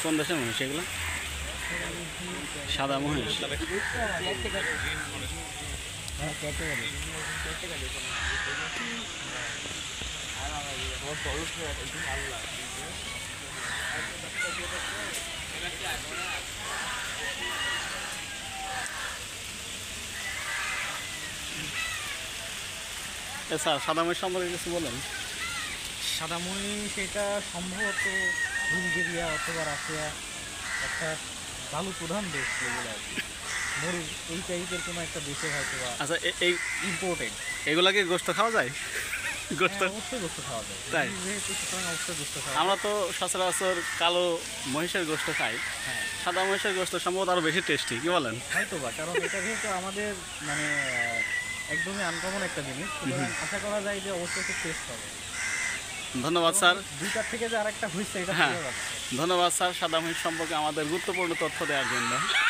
কোন দেশের মহিষ এগুলো? সাদা মহিষ। স্যার সাদা মহিষ সম্পর্কে কিছু বলেন। সাদা মহিষ এটা সম্ভবত বুলগেরিয়া অথবা রাশিয়া একটা বালু প্রধান দেশ যেগুলো আর কি, মরু এই টাইপের কোনো একটা দেশে হয়তো বা আচ্ছা এই ইম্পোর্টেড। এগুলা কি গোস্ত খাওয়া যায়? গোস্ত অবশ্যই গোস্ত খাওয়া যায়, তাই? যেহেতু সুতরাং অবশ্যই গোস্ত খাওয়া আমরা তো সচরাচর কালো মহিষের গোস্ত খাই, হ্যাঁ সাদা মহিষের গোস্ত সম্ভবত আরও বেশি টেস্টি, কি বলেন? হয়তো বা, কারণ এটা যেহেতু আমাদের মানে একদমই আনকমন একটা জিনিস, সুতরাং আশা করা যায় যে অবশ্যই একটু টেস্ট হবে। ধন্যবাদ স্যার। দুইটার থেকে যে আরেকটা হয়েছে এটা হ্যাঁ বোঝা যাচ্ছে। ধন্যবাদ স্যার সাদা মহিষ সম্পর্কে আমাদের গুরুত্বপূর্ণ তথ্য দেওয়ার জন্য।